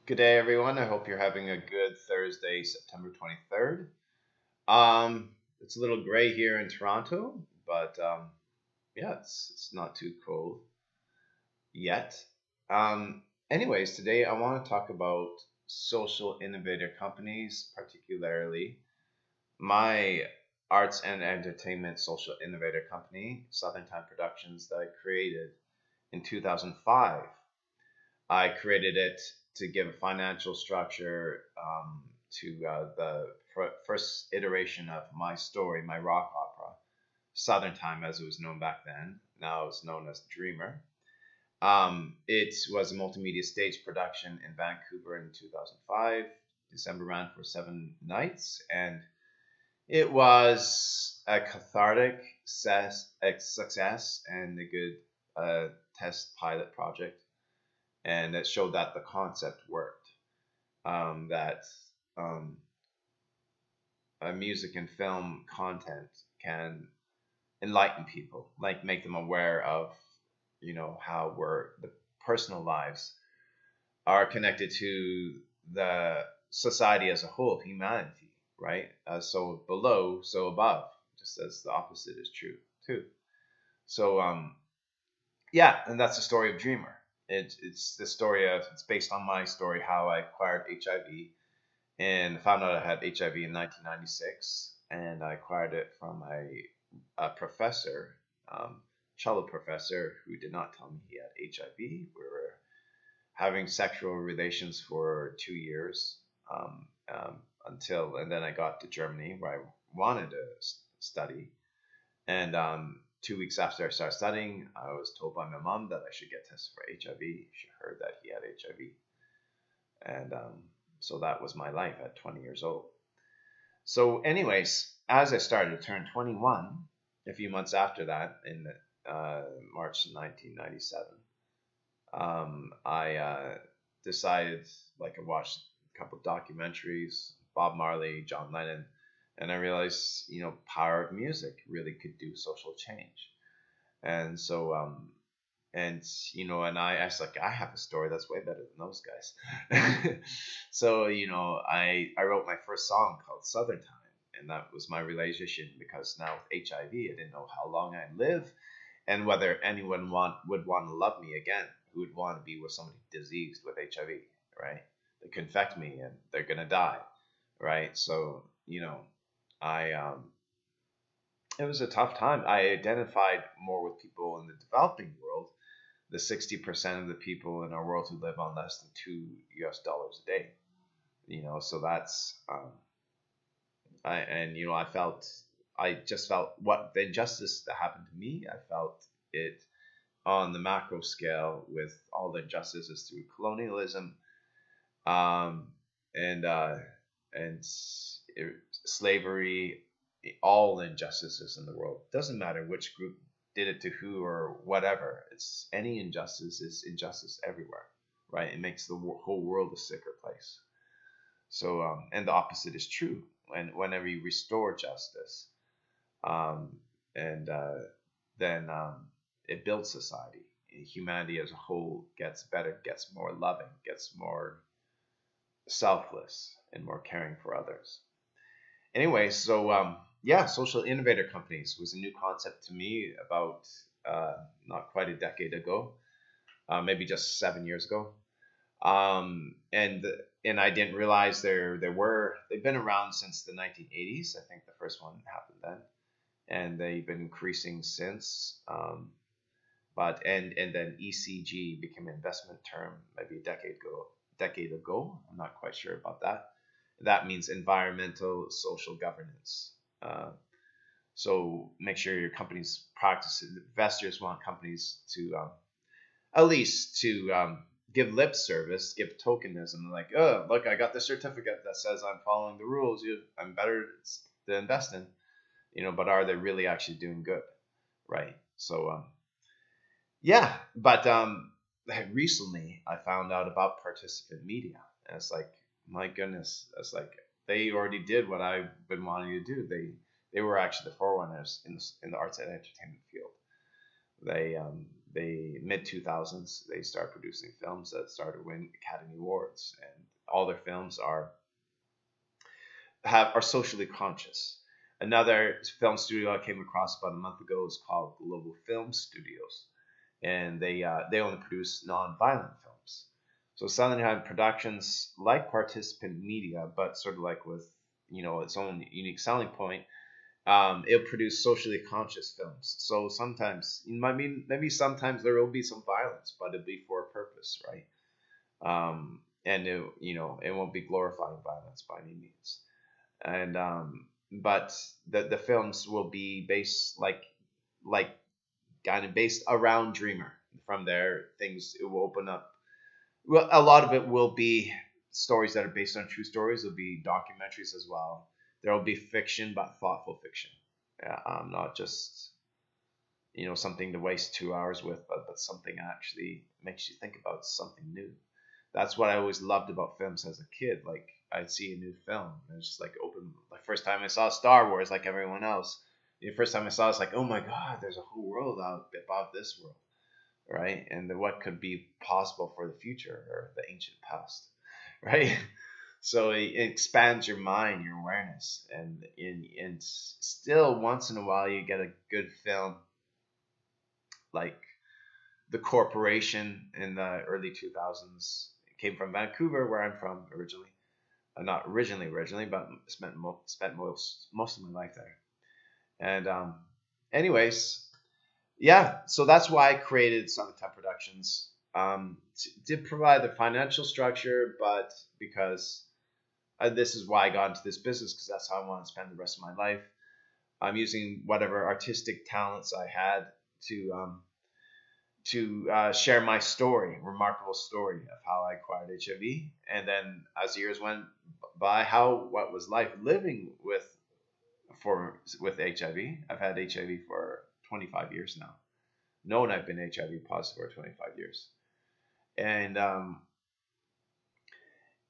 Good day, everyone. I hope you're having a good Thursday, September 23rd. It's a little gray here in Toronto, but yeah, it's not too cold yet. Anyways, today I want to talk about social innovator companies, particularly my arts and entertainment social innovator company, Southern Time Productions, that I created in 2005. I created it to give a financial structure to the first iteration of my story, my rock opera, Southern Time as it was known back then. Now it's known as Dreamer. It was a multimedia stage production in Vancouver in 2005. December ran for 7 nights, and it was a cathartic success and a good test pilot project, and it showed that the concept worked. That um, music and film content can enlighten people, like make them aware of, how the personal lives are connected to the society as a whole, humanity, right? So below, so above, just as the opposite is true too. So yeah, and that's the story of Dreamer. It's the story of it's based on my story how I acquired HIV and found out I had HIV in 1996, and I acquired it from a professor, cello professor, who did not tell me he had HIV. We were having sexual relations for 2 years until, and then I got to Germany where I wanted to study, and 2 weeks after I started studying, I was told by my mom that I should get tested for HIV. She heard that he had HIV. And so that was my life at 20 years old. So, anyways, as I started to turn 21, a few months after that, in March 1997, I decided, like, I watched a couple documentaries, Bob Marley, John Lennon, and I realized, power of music really could do social change. And so, and I was like, I have a story that's way better than those guys. So, I wrote my first song called Southern Time, and that was my realization because now with HIV, I didn't know how long I'd live and whether anyone would want to love me again, who would want to be with somebody diseased with HIV, right? They could infect me and they're gonna die, right? So, I it was a tough time. I identified more with people in the developing world, the 60% of the people in our world who live on less than $2 a day. So that's I just felt what the injustice that happened to me. I felt it on the macro scale with all the injustices through colonialism, um, and slavery, all the injustices in the world. Doesn't matter which group did it to who or whatever. It's any injustice is injustice everywhere, right? It makes the whole world a sicker place. So, and the opposite is true. Whenever you restore justice, um, and then it builds society. Humanity as a whole gets better, gets more loving, gets more selfless, and more caring for others. Anyway, so yeah, social innovator companies was a new concept to me about not quite a decade ago, maybe just 7 years ago. And I didn't realize they've been around since the 1980s. I think the first one happened then, and they've been increasing since. But and then ECG became an investment term maybe a decade ago. I'm not quite sure about that. That means environmental social governance. So make sure your company's practices. Investors want companies to at least to give lip service, give tokenism, like, oh, look, I got the certificate that says I'm following the rules. I'm better to invest in, but are they really actually doing good, right? So yeah, but recently I found out about participant media, and it's like, my goodness, it's like they already did what I've been wanting to do. They were actually the forerunners in the arts and entertainment field. They they mid 2000s they start producing films that started winning Academy Awards, and all their films are socially conscious. Another film studio I came across about a month ago is called Global Film Studios, and they only produce non-violent films. So Southern Hand Productions, like Participant Media, but sort of like with its own unique selling point, it'll produce socially conscious films. So sometimes, I mean, maybe sometimes there will be some violence, but it'll be for a purpose, right? And it won't be glorifying violence by any means. And but the films will be based like kind of based around Dreamer. From there, things it will open up. Well, a lot of it will be stories that are based on true stories. There'll be documentaries as well. There will be fiction, but thoughtful fiction. Yeah, not just something to waste 2 hours with, but something actually makes you think about something new. That's what I always loved about films as a kid. Like I'd see a new film, and it's just like open. The first time I saw Star Wars, like everyone else, the first time I saw, it's like, oh my God, there's a whole world out above this world, right? And what could be possible for the future or the ancient past, right? So it expands your mind, your awareness, and still once in a while you get a good film like The Corporation in the early 2000s. It came from Vancouver, where I'm from originally. Not originally, but spent most of my life there. And anyways, yeah. So that's why I created Southern Time Productions. To provide the financial structure, but because this is why I got into this business, because that's how I want to spend the rest of my life. I'm using whatever artistic talents I had to share my story, remarkable story of how I acquired HIV, and then as years went by, what was life living with HIV. I've had HIV for 25 years now. Known I've been HIV positive for 25 years, and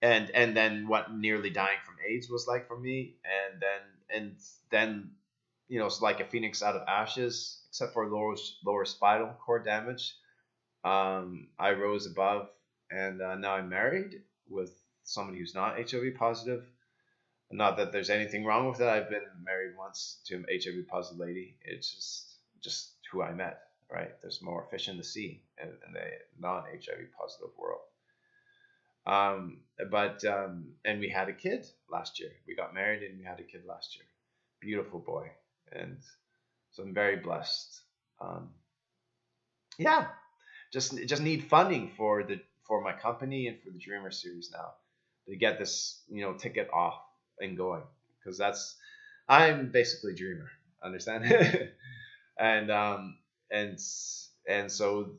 and then what nearly dying from AIDS was like for me, and then it's like a phoenix out of ashes, except for lower spinal cord damage. I rose above, and now I'm married with somebody who's not HIV positive. Not that there's anything wrong with it. I've been married once to an HIV positive lady. It's just who I met, right? There's more fish in the sea in the non-HIV positive world. But and we had a kid last year. We got married and we had a kid last year. Beautiful boy, and so I'm very blessed. Um, yeah, just need funding for my company and for the Dreamer series now to get this ticket off and going, because I'm basically Dreamer, understand? and and and so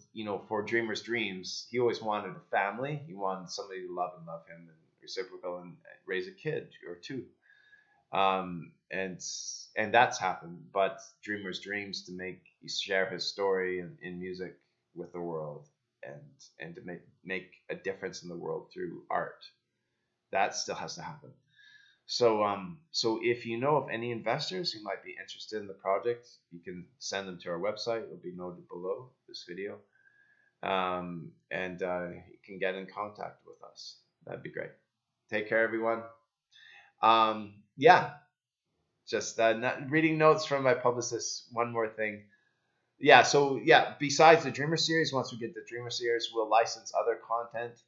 for Dreamer's dreams, he always wanted a family. He wanted somebody to love him and reciprocal and raise a kid or two. And that's happened. But Dreamer's dreams to share his story in music with the world, and to make a difference in the world through art, that still has to happen. So if you know of any investors who might be interested in the project, you can send them to our website. It'll be noted below this video, and you can get in contact with us. That'd be great. Take care, everyone. Yeah, just reading notes from my publicist. One more thing. Yeah, so yeah, besides the Dreamer series, once we get the Dreamer series, we'll license other content,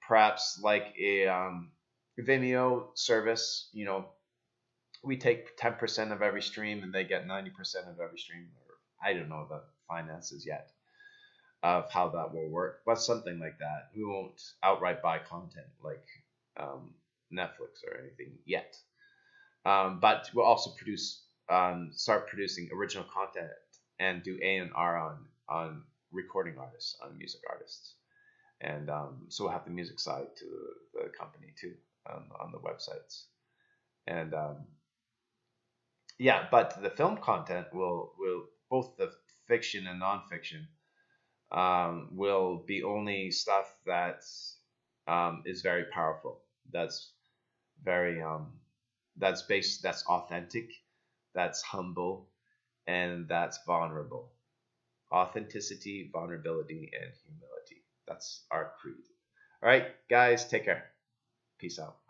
perhaps like a Vimeo service. We take 10% of every stream and they get 90% of every stream. Or I don't know the finances yet of how that will work, but something like that. We won't outright buy content like Netflix or anything yet. But we'll also start producing original content and do A&R on recording artists, on music artists. And so we'll have the music side to the company too, on the websites. And yeah, but the film content will both the fiction and nonfiction will be only stuff that is very powerful. That's very that's authentic, that's humble, and that's vulnerable. authenticity, vulnerability, and humility. That's our creed. All right, guys, take care. Peace out.